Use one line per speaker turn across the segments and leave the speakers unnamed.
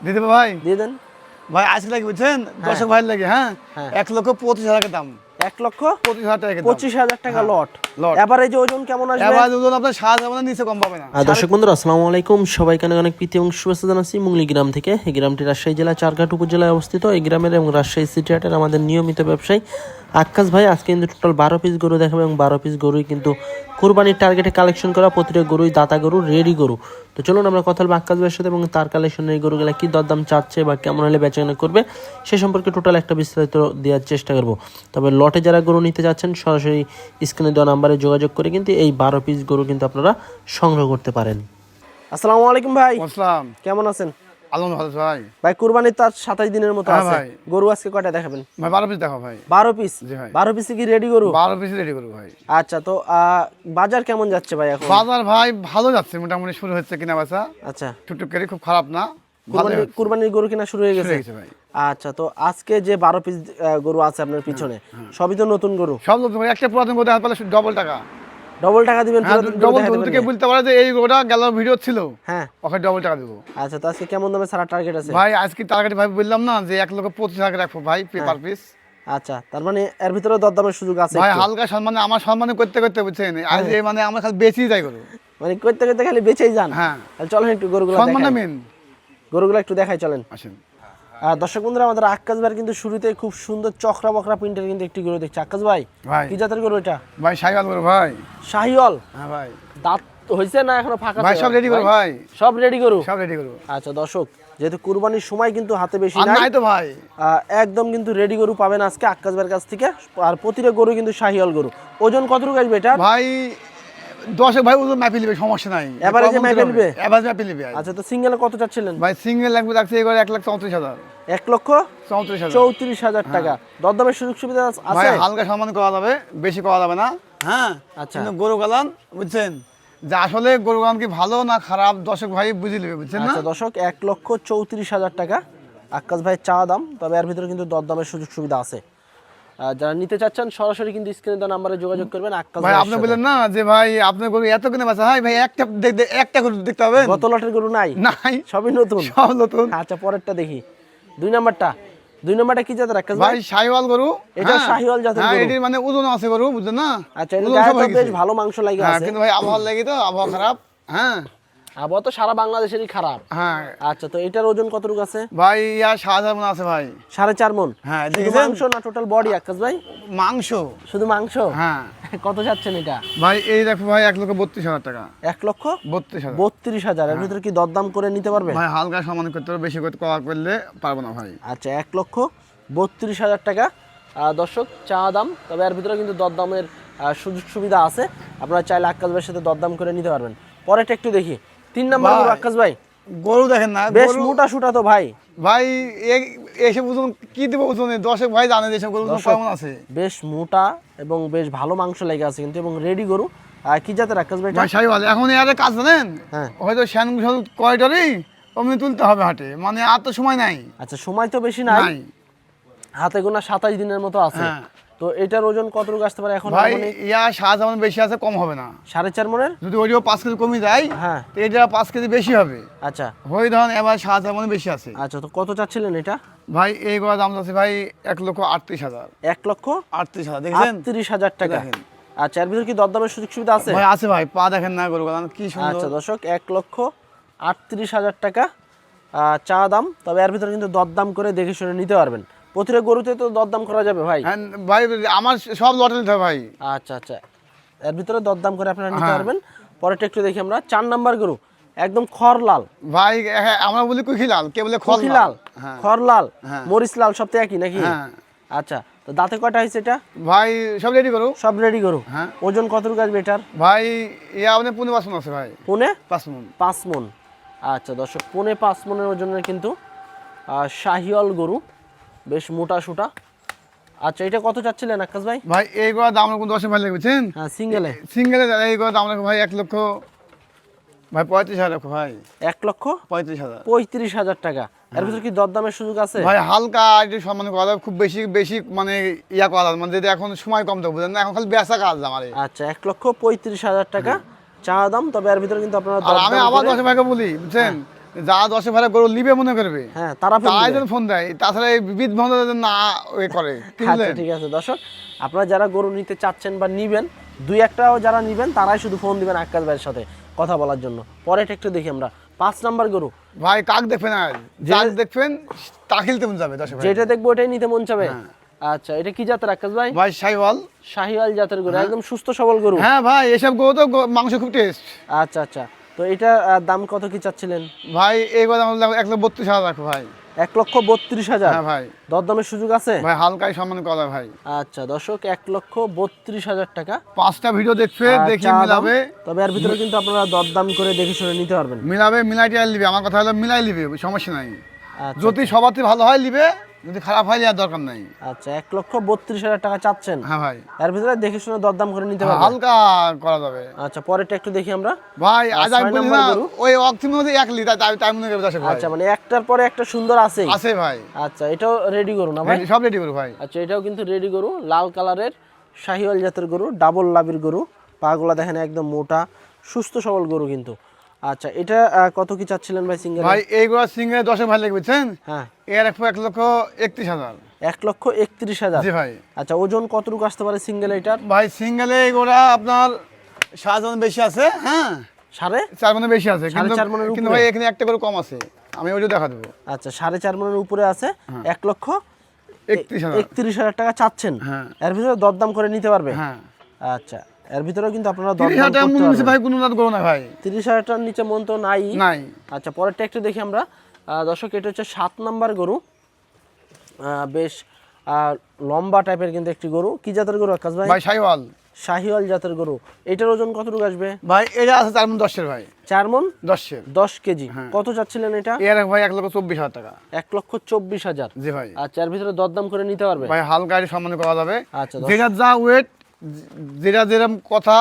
দিদি ভাই
দিয়ে দেন
ভাই আজকে লাগে বুঝছেন দর্শক ভাই লাগে হ্যাঁ 1,25,000 টাকা দাম
1,25,000
টাকা
25,000 টাকা লট
লট।
এভারেজ ওজন কেমন আসবে?
এভারেজ ওজন আপনার 7,000 নিচে কম পাবে না।
দর্শক বন্ধুরা আসসালামু আলাইকুম, সবাইকে অনেক প্রীতি এবং শুভেচ্ছা জানাচ্ছি মুঙ্গলি গ্রাম থেকে। এই গ্রামটি রাজশাহী জেলা চারঘাট উপজেলায় অবস্থিত। এই গ্রামের এবং রাজশাহী সিটি হাটের আমাদের নিয়মিত ব্যবসায়ী আক্কাস ভাই আজকে কিন্তু টোটাল 12 পিস গরু দেখাবে এবং 12 পিস গরুই কিন্তু কুরবানির টার্গেটে কালেকশন করা। প্রতিটা গরুই দাতা গরু, রেডি গরু। তো চলুন আমরা কথা বলবো আক্কাস ভাইয়ের সাথে এবং তার কালেকশনের এই গরুগুলা কি দরদাম চাচ্ছে বা কেমন হলে বেচাকেনা করবে সে সম্পর্কে টোটাল একটা বিস্তারিত দেওয়ার চেষ্টা করব। তবে লটে যারা গরু নিতে যাচ্ছেন সরাসরি স্ক্রিনে দেওয়া নাম্বারে যোগাযোগ করে কিন্তু এই 12 পিস গরু কিন্তু আপনারা সংগ্রহ করতে পারেন। আসসালামু আলাইকুম ভাই।
আসসালাম,
কেমন আছেন?
আলহামদুলিল্লাহ ভাই।
ভাই কুরবানির তো 27 দিনের মতো আছে,
ভাই।
গরু আজকে কয়টা দেখাবেন?
ভাই 12 পিস দেখো ভাই।
12 পিস?
জি ভাই।
12 পিসে কি রেডি গরু?
12 পিস রেডি করব ভাই।
আচ্ছা, তো বাজার কেমন যাচ্ছে ভাই এখন?
বাজার ভাই ভালো যাচ্ছে, মোটামুটি শুরু হচ্ছে কিনা বেচা।
আচ্ছা,
টুকটুক করে, খুব খারাপ না।
কুরবানির গরু কিনা শুরু হয়ে গেছে
ভাই।
আচ্ছা, তো আজকে যে 12 পিস গরু আছে আপনার পিছনে সবই তো নতুন গরু?
সব নতুন ভাই। একটা পুরাতন গরু দেখাতে পারলে ডবল টাকা।
ডবল টাকা দিবেন?
ডবল গরু থেকে বলতে পারে যে এই গরুটা গেল ভিডিও ছিল,
হ্যাঁ,
ওকে ডবল টাকা দেবো।
আচ্ছা, তো আজকে কেমন দামে ছাড়া টার্গেট আছে
ভাই? আজকে টার্গেট ভাই বললাম না যে 1,25,000 রাখবো ভাই পার পিস।
আচ্ছা, তার মানে এর ভিতরে দরদামের সুযোগ আছে
ভাই।
একটু?
হালকা সম্মানে, আমার সম্মানে করতে করতে বুঝছেন আজ এই মানে আমরা খালি বেচি যাই গরু,
মানে করতে করতে খালি বেচেই যান।
হ্যাঁ,
তাহলে চলেন একটু গরুগুলো
সম্মানে
দেখাই।
মেন
গরুগুলো একটু দেখাই, চলেন।
আসেন।
দর্শক বন্ধুরা, আমাদের আক্কাস ভাই কিন্তু শুরুতে খুব সুন্দর চক্রা বকরা প্রিন্টের কিন্তু একটি গরু দেখছি। আক্কাস ভাই,
ভাই
কি জাতের গরু এটা?
ভাই শাহিওয়াল গরু ভাই।
শাহিওয়াল?
হ্যাঁ ভাই।
দাঁত হইছে না এখনো ফাঁকা?
ভাই সব রেডি গরু ভাই,
সব রেডি গরু,
সব রেডি গরু।
আচ্ছা দর্শক, যেহেতু কুরবানির সময় কিন্তু হাতে বেশি
আর নাই তো ভাই,
একদম কিন্তু রেডি গরু পাবেন আজকে আক্কাস ভাইয়ের কাছ থেকে। আর প্রতিটা গরু কিন্তু শাহিওয়াল গরু। ওজন কতটুকু আসবে এটা
ভাই? 10 ভাই ওজন মাপি লিবে, সমস্যা নাই।
এভারেজে মাপে নিবে?
এভারেজ মাপি লিবে।
আচ্ছা, তো সিঙ্গেলে কত চাচ্ছিলেন
ভাই? সিঙ্গেল লাগবে রাখছে এবার 1,34,000।
1,34,000 টাকা। দরদামের সুযোগ সুবিধা
ভাই
আছে?
হালকা সম্মান করা যাবে, বেশি করা যাবে না। হ্যাঁ,
আচ্ছা।
কিন্তু গরু গালান বুঝছেন যে আসলে গরু গালান কি ভালো না খারাপ দর্শক ভাই বুঝে নেবে, বুঝছেন না?
আচ্ছা দর্শক, 1,34,000 টাকা আক্কাস ভাই চা দাম। তবে এর ভিতরে কিন্তু দরদামের সুযোগ সুবিধা আছে। যারা নিতে চাচ্ছেন সরাসরি কিন্তু স্ক্রিনে দেওয়া নাম্বারে যোগাযোগ করবেন আক্কাস
ভাই
ভাই।
আপনি বললেন না যে ভাই আপনার গরু এত কিনে বাঁচা হয় ভাই, একটা গরু দেখতে হবে।
গত লটের গরু নাই?
নাই,
সবই নতুন।
সব নতুন।
আচ্ছা, পরেরটা দেখি। 2 নাম্বারটা কি জাতের আক্কাস ভাই?
ভাই শাহিওয়াল গরু।
এটা শাহিওয়াল জাতের গরু?
এটির মানে ওজন আছে গরু, বুঝছেন না?
আচ্ছা, এর গায়ে তো বেশ ভালো মাংস লাগে আছে।
কিন্তু ভাই আবহাওয়া লাগে তো, আবহাওয়া খারাপ। হ্যাঁ,
আবহাওয়া তো সারা বাংলাদেশেরই খারাপ।
হ্যাঁ।
আচ্ছা, তো এটার ওজন কতটুকু আছে?
ভাই 7,000 মন আছে ভাই।
4.5 মন?
হ্যাঁ,
শুধু
দেখেছেন?
মাংস না টোটাল বডি আক্কাস ভাই?
মাংস,
শুধু মাংস?
হ্যাঁ।
কত যাচ্ছেন এটা?
ভাই এই দেখো ভাই 1,32,000 টাকা।
1,32,000?
32,000।
32,000 এর ভিতরে কি দরদাম করে নিতে পারবে?
ভাই হালকা সমান করতে হবে, বেশি করে করা করলে পারবো না ভাই।
আচ্ছা, 1,32,000 টাকা দর্শক চা দাম। তবে এর ভিতরে কিন্তু দরদামের সুযোগ সুবিধা আছে, আপনারা চাইলে আক্কাস ভাইয়ের সাথে দরদাম করে নিতে পারবেন। পরেরটা একটু দেখি। 3 নাম্বার গরু আক্কাস ভাই।
গরু দেখেন না,
বেশ মোটা সুটা তো ভাই।
ভাই এসব ওজন কি দেবো ওজনে? দর্শক ভাই জানে যে এসব গরু কেমন আছে।
বেশ মোটা এবং বেশ ভালো মাংস লেগে আছে কিন্তু, এবং রেডি গরু। কি জাতের আক্কাস ভাই?
ভাই শাহিওয়াল। এখন এর কাজ জানেন,
হ্যাঁ,
হয়তো শ্যান কয়টারই অমনি তুলতে হবে হাটে, মানে আর তো সময় নাই।
আচ্ছা, সময় তো বেশি নাই, হাতে গোনা 27 দিনের মতো আছে।
হ্যাঁ।
তো এটার ওজন কতটুকু আসতে পারে এখন?
ভাই 7,000 বেশি আছে, কম হবে না।
4.5 মনের?
যদি ওইটাও 5 কেজি কমে যায়,
হ্যাঁ,
তো এটা 5 কেজি বেশি হবে।
আচ্ছা,
ওই ধরেন এবার 7,000 বেশি আছে।
আচ্ছা, তো কত চাচ্ছিলেন এটা?
ভাই এই গড়া দাম আছে ভাই 1,38,000।
1,38,000?
দেখেছেন?
38,000 টাকা।
দেখেন।
আচ্ছা, এর ভিতরে কি দরদামের সুযোগ সুবিধা আছে?
ভাই আছে ভাই, পা দেখেন না গরু গালান কি সুন্দর।
আচ্ছা দর্শক, 1,38,000 টাকা চা দাম। তবে এর ভিতরে কিন্তু দরদাম করে দেখে শুনে নিতে পারবেন। প্রতিটা গরুতে তো দরদাম করা যাবে ভাই?
হ্যাঁ ভাই, আমার সব লটে নিতে হবে ভাই।
আচ্ছা আচ্ছা, এর ভিতরে দরদাম করে আপনারা নিতে পারবেন। পরেরটা একটু দেখি আমরা। 4 নাম্বার গরু একদম খড়লাল
ভাই। হ্যাঁ, আমরা বলি কুকি লাল, কে বলে
খড়লাল?
হ্যাঁ,
খড়লাল,
হ্যাঁ।
মরিচ লাল সব তো একই নাকি?
হ্যাঁ।
আচ্ছা, তো দাঁতে কয়টা হয়েছে এটা?
ভাই সব রেডি করো,
সব রেডি গরু।
হ্যাঁ।
ওজন কতটুকু আসবে এটার?
ভাই আপনি 5 মণ আছে ভাই।
5
মণ?
5 মণ। আচ্ছা দর্শক, 5 মণের ওজনের কিন্তু শাহিওয়াল গরু, বেশ মোটা সুটা। আচ্ছা, এটা কত চাচ্ছিলেন আক্কাস ভাই?
ভাই এই গড়া দাম কোন 10 ভাই লাগবেছেন?
হ্যাঁ, সিঙ্গেলে
এই গড়া দাম রাখো ভাই 1,00,000 ভাই 35,000 ভাই।
1,35,000 টাকা। এর ভিতরে কি দরদামের সুযোগ আছে?
ভাই হালকা একটু সম্মান করা যাবে, খুব বেশি বেশি মানে ইয়া করা যাবে, মানে যদি এখন সময় কম তো বুঝেন না, এখন খালি বেচা কাজ আমার।
আচ্ছা, 1,35,000 টাকা চা দাম। তবে এর ভিতরে কিন্তু আপনারা
আর আমি আবার 10 ভাইকে বলি বুঝছেন, যা 10 ভাড়া গরু লিবে মনে করবে
হ্যাঁ তারা ফোন
তাই
দিবে।
যেন ফোন দেয়, তাছাড়া এই বিবিধ ভঙ্গ না এ করে কি
আচ্ছা
বুঝলেন?
ঠিক আছে দর্শক, আপনারা যারা গরু নিতে চাচ্ছেন বা নিবেন, দুই একটাও যারা নিবেন তারাই শুধু ফোন দিবেন আক্কাস ভাইয়ের সাথে কথা বলার জন্য। পরেরটা একটু দেখি আমরা, 5 নাম্বার গরু।
ভাই কাক দেখবেন আর যাক দেখবেন তা খেলতে মন যাবে 10 ভাই।
যেটা দেখবো ওটাই নিতে মন চাবে।
হ্যাঁ।
আচ্ছা, এটা কি জাতের আক্কাস ভাই?
ভাই শাহিওয়াল।
শাহিওয়াল জাতের গরু, একদম সুস্থ সবল গরু।
হ্যাঁ ভাই এসব গরু তো মাংস খুব টেস্ট।
আচ্ছা আচ্ছা, তো এটা দাম কত কি চাচ্ছিলেন?
ভাই এই কথা আমার 1,32,000 রাখো ভাই।
1,32,000।
হ্যাঁ ভাই।
দরদামের সুযোগ আছে?
ভাই হালকাই সম্মান করা ভাই।
আচ্ছা দর্শক, 1,32,000 টাকা।
5টা ভিডিও দেখবে, দেখি
চা দাম।
মিলাবে।
তবে এর ভিতরে কিন্তু আপনারা দরদাম করে দেখে শুনে নিতে পারবেন।
মিলাবে মিলাইতে আর লিবে, আমার কথা হলো মিলাই লিবে, সমস্যা নাই।
আচ্ছা
যদি সবাতে ভালো হয় লিবে, যদি খারাপ হয় আর দরকার নাই।
আচ্ছা, 1,32,000 টাকা চাচ্ছেন।
হ্যাঁ ভাই।
এর ভিতরে দেখে শুনে দরদাম করে নিতে পারবেন।
হালকা করা যাবে।
আচ্ছা, পরেরটা একটু দেখি আমরা।
ভাই আজ আমি
6
বলি
নাম্বার
না
গরু।
ওই অক্সিমের মধ্যে 1 লিটার তাই মনে করবে 10 ভাই।
আচ্ছা, মানে একটার পরে একটা সুন্দর আছে।
আছে ভাই।
আচ্ছা, এটাও রেডি গরু না ভাই?
সব রেডি করো ভাই।
আচ্ছা, এটাও কিন্তু রেডি গরু, লাল কালারের শাহিওয়াল জাতের গরু, ডাবল লাভির গরু। পাগুলা দেখেন একদম মোটা, সুস্থ সবল গরু কিন্তু। আচ্ছা, এটা কত কি চাচ্ছিলেন ভাই সিঙ্গেল?
ভাই এইগুলা সিঙ্গে 10 ভাই লাগবে বুঝছেন?
হ্যাঁ,
এর 1,31,000।
1,31,000।
জি ভাই।
আচ্ছা, ওজন কতটুকু আসতে পারে সিঙ্গেল এটার?
ভাই সিঙ্গেলে এগুলা আপনার 7 মণ বেশি আছে। হ্যাঁ,
সাড়ে
4 মণ বেশি আছে, কিন্তু
4.5 মণের
কিন্তু
উপরে?
ভাই এখানে একটা করে কম আছে, আমি ওইটা দেখা দেবো।
আচ্ছা, 4.5 মণের উপরে আছে।
31,000।
1,31,000 টাকা চাচ্ছেন।
হ্যাঁ।
এর ভিতরে দরদাম করে নিতে পারবে?
হ্যাঁ।
আচ্ছা, এর ভিতরেও কিন্তু আপনারা
30,000
দরদাম
টাকা
করতে
মূল্য নিচ্ছে
পারবেন।
ভাই, কোনো রাত করো না ভাই।
30,000 টাকার নিচে মন তো নাই।
নাই।
আচ্ছা, পরেরটা একটু দেখি আমরা। দর্শক, এটা হচ্ছে 7 নাম্বার গরু। বেশ লম্বা টাইপের কিন্তু একটি গরু। কি জাতের গরু আকাশ ভাই?
ভাই শাহিওয়াল।
শাহিওয়াল জাতের গরু। এটার ওজন কতটুকু আসবে?
ভাই এটা আছে 4 মণ 10 ভাই।
4 মণ
10
10 কেজি। কত চাচ্ছিলেন এটা?
এর ভাই 1,24,000 টাকা।
1,24,000।
জি ভাই।
আচ্ছা, এর ভিতরে দরদাম করে নিতে পারবে?
ভাই হালকা একটু সম্মান করা যাবে।
আচ্ছা,
যেটা যা ওয়েট, যেটা যেরকম কথা,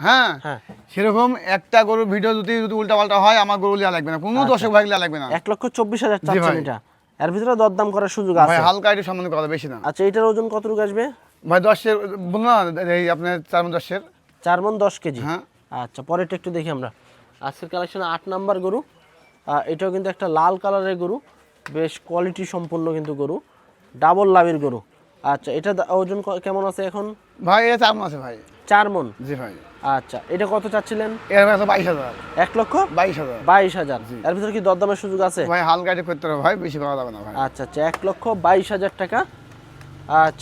হ্যাঁ
হ্যাঁ,
সেরকম একটা গরুর ভিডিও যদি উল্টা পাল্টা হয় আমার গরু লিয়া লাগবে না, কোনো দর্শক ভাই লিয়া লাগবে না।
1,24,000 চাচ্ছেন
ভাই।
এটা। এর ভিতরে দরদাম করার সুযোগ
ভাই
আছে?
হালকা একটু সম্মান করা, বেশি না।
আচ্ছা, এটার ওজন কতটুকু আসবে?
ভাই 10 বলুন না, এই আপনার 4 মণ 10।
4 মণ 10 কেজি।
হ্যাঁ।
আচ্ছা, পরেরটা একটু দেখি আমরা। আজকের কালেকশনে 8 নাম্বার গরু। এটাও কিন্তু একটা লাল কালারের গরু, বেশ কোয়ালিটি সম্পন্ন কিন্তু গরু, ডাবল লাভের গরু। আচ্ছা, এটা ওজন কেমন আছে এখন?
ভাই এটা 4 মণ আছে ভাই।
4 মণ।
জি ভাই।
আচ্ছা, এটা কত চাচ্ছিলেন?
এর ভাই 22,000।
1,22,000।
22,000।
এর ভিতরে কি দরদামের সুযোগ আছে?
ভাই হালকা একটু করতে হবে ভাই, বেশি করা যাবে না ভাই।
আচ্ছা আচ্ছা, 1,22,000 টাকা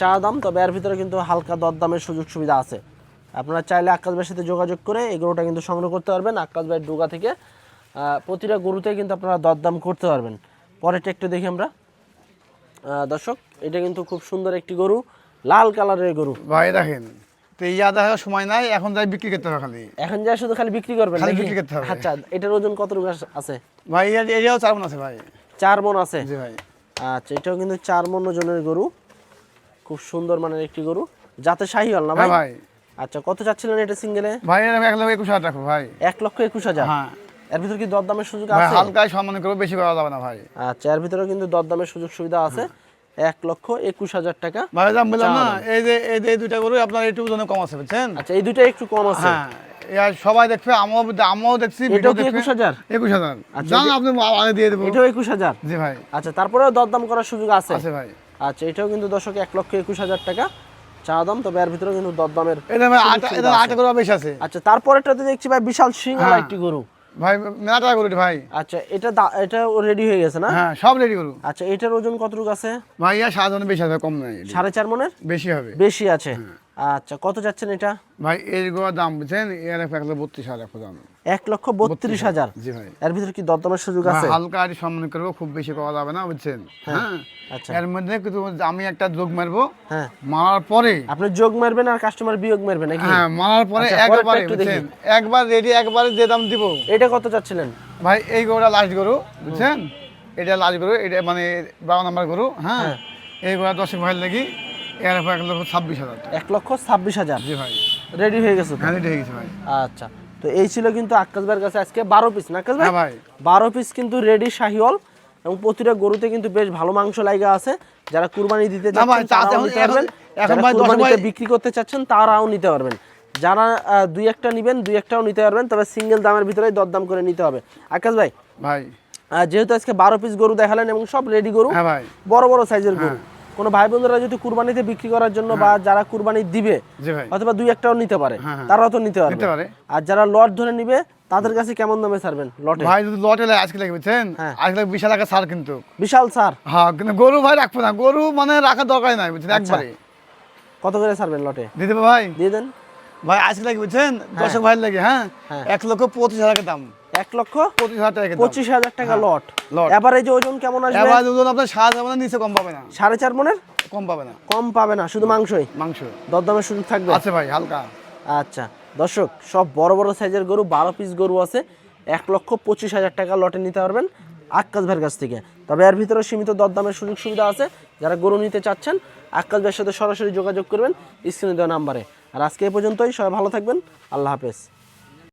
চা দাম। তবে এর ভিতরে কিন্তু হালকা দরদামের সুযোগ সুবিধা আছে। আপনারা চাইলে আক্কাস ভাইয়ের সাথে যোগাযোগ করে এই গরুটা কিন্তু সংগ্রহ করতে পারবেন। আক্কাস ভাইয়ের ডোগা থেকে প্রতিটা গরুতে কিন্তু আপনারা দরদাম করতে পারবেন। পরেরটা একটু দেখি আমরা। দর্শক, এটা কিন্তু খুব সুন্দর একটি গরু, লাল কালারের গরু।
ভাই দেখেন তো ইয়া দেখার সময় নাই, এখন যাই বিক্রি করতে হবে খালি।
এখন যা শুধু খালি বিক্রি করবেন
খালি
নাকি?
বিক্রি করতে হবে।
আচ্ছা, এটার ওজন কতটুকু আছে?
ভাই এরিয়াও 4 মণ আছে ভাই।
4 মণ আছে।
জি ভাই।
আচ্ছা, এটাও কিন্তু 4 মণ ওজনের গরু, খুব সুন্দর মানের একটি গরু, যাতে শাহিওয়াল না
হ্যাঁ
ভাই?
ভাই।
আচ্ছা, কত চাচ্ছিলেন এটা সিঙ্গেলে?
ভাই এর 1,21,000 টাকা ভাই।
1,21,000।
হ্যাঁ।
এর ভিতরে কি দরদামের সুযোগ
ভাই
আছে?
হালকায় সম্মান করবো, বেশি করা যাবে না ভাই।
আচ্ছা, এর ভিতরে কিন্তু দরদামের সুযোগ সুবিধা আছে। 1,21,000 টাকা।
ভাই দাম বললাম না, এই যে এই দুইটা গরু আপনার একটু ওজনে কম আছে বুঝছেন?
আচ্ছা, এই দুইটা একটু কম আছে।
হ্যাঁ, এর সবাই দেখবে, আমরাও দেখছি,
এটাও
ভিডিও
কি
দেখবে।
21,000?
21,000।
আচ্ছা,
জান আপনি আগে দিয়ে দেবো।
এটাও 21,000।
জি ভাই।
আচ্ছা, তারপরেও দরদাম করার সুযোগ আছে?
আছে ভাই।
আচ্ছা, এটাও কিন্তু দর্শক 1,21,000 টাকা চা দাম। তবে এর ভিতরে কিন্তু দরদামের
এটা ভাই
সুযোগ
আটা,
সুবিধা
এটা
আছে।
8 গরু বেশি আছে।
আচ্ছা, তারপরেরটাতে দেখছি ভাই বিশাল সিংহালা
হ্যাঁ।
একটি গরু।
ভাই মেলা টাকা গরু ভাই।
আচ্ছা, এটা রেডি হয়ে গেছে না?
হ্যাঁ, সব রেডি গরু।
আচ্ছা, এটার ওজন কতটুকু আছে?
ভাই ইয়া 7 মণ বেশি আছে, কম নাই।
4.5 মণের
বেশি হবে।
বেশি আছে। আচ্ছা, কত যাচ্ছেন এটা?
ভাই এই গরুর দাম বুঝছেন, এর 1,32,000 টাকা দাম।
1,32,000।
জি ভাই।
এর ভিতরে কি দরদামের সুযোগ আছে?
ভাই, হালকা আর সম্মান করবো, খুব বেশি করা যাবে না বুঝছেন? হ্যাঁ।
আচ্ছা।
এর মধ্যে কিন্তু আমি একটা যোগ মারবো,
হ্যাঁ,
মারার পরে,
আপনি যোগ মারবেন আর কাস্টমার বিয়োগ মারবে নাকি?
হ্যাঁ মারার পরে
আচ্ছা, পরেরটা
একবারে
একটু দেখি।
বুঝছেন, একবার রেডি, একবারে যে দাম দিব।
এটা কত চাচ্ছিলেন?
ভাই এই গরুটা লাস্ট গরু বুঝছেন, এটা লাস্ট গরু, এটা মানে 12 নম্বর গরু। হ্যাঁ,
হ্যাঁ।
এই গরুটা 10 ভাই লাগি, এর 1,26,000 টাকা।
1,26,000।
জি ভাই।
রেডি হয়ে গেছে তো?
হ্যাঁ রেডি হয়ে গেছে ভাই।
আচ্ছা, তো এই ছিল কিন্তু আক্কাস ভাইয়ের কাছে আজকে 12 পিস না আক্কাস ভাই?
হ্যাঁ ভাই।
12 পিস কিন্তু রেডি শাহিওয়াল, এবং প্রতিটা গরুতে কিন্তু বেশ ভালো মাংস লাগা আছে। যারা কুরবানি দিতে
না ভাই,
চাচ্ছেন তারাও নিতে পারবেন,
এখন
যারা
ভাই 10
কুরবানিতে
ভাই
বিক্রি করতে চাচ্ছেন তারাও নিতে পারবেন। যারা দুই একটা নিবেন, দুই একটাও নিতে পারবেন, তবে সিঙ্গেল দামের ভিতরেই দরদাম করে নিতে হবে। আকাশ ভাই,
ভাই
যেহেতু আজকে 12 পিস গরু দেখালেন এবং সব রেডি গরু,
হ্যাঁ ভাই।
বড় বড় সাইজের গরু, কোনো ভাই বোনেরা যদি কুরবানিতে বিক্রি করার জন্য বা যারা কুরবানি দিবে
জি ভাই।
অথবা দুই একটাও নিতে পারে,
হ্যাঁ।
তারাও তো নিতে
নিতে পারে।
আর যারা লট ধরে নিবে তাদের কাছে কেমন দামে ছাড়বেন লটে?
ভাই যদি লটে লাগে আজকে লাগে বুঝছেন,
হ্যাঁ।
আজকে লাগে বিশাল টাকা ছাড় কিন্তু।
বিশাল ছাড়।
হ্যাঁ, কিন্তু গরু ভাই রাখবো না, গরু মানে রাখার দরকার নাই বুঝছেন, একবারে
কত করে ছাড়বেন লটে?
দিয়ে দেবো ভাই।
দিয়ে দেন
ভাই আজকে লাগে বুঝছেন, দর্শক ভাই লাগে, হ্যাঁ, 1,25,000 টাকা দাম।
1,25,000
টাকা দাম।
25,000 টাকা লট।
লট।
এভারেজ ওজন কেমন আসবে?
এবার দুজন আপনার 7,000 মানে নিচে কম পাবে না,
4.5 মনের
কম পাবে না।
কম পাবে না, শুধু মাংসই।
মাংস
দরদামের সুযোগ থাকবে?
আছে ভাই, হালকা।
আচ্ছা দর্শক, সব বড় বড় সাইজের গরু, 12 পিস গরু আছে, 1,25,000 টাকা লটে নিতে পারবেন আক্কাস ভাইয়ের কাছ থেকে। তবে এর ভিতরে সীমিত দরদামের সুযোগ সুবিধা আছে। যারা গরু নিতে চাচ্ছেন আক্কাস ভাইয়ের সাথে সরাসরি যোগাযোগ করবেন স্ক্রিনে দেওয়া নাম্বারে। আর আজকে এই পর্যন্তই, সবাই ভালো থাকবেন, আল্লাহ হাফেজ।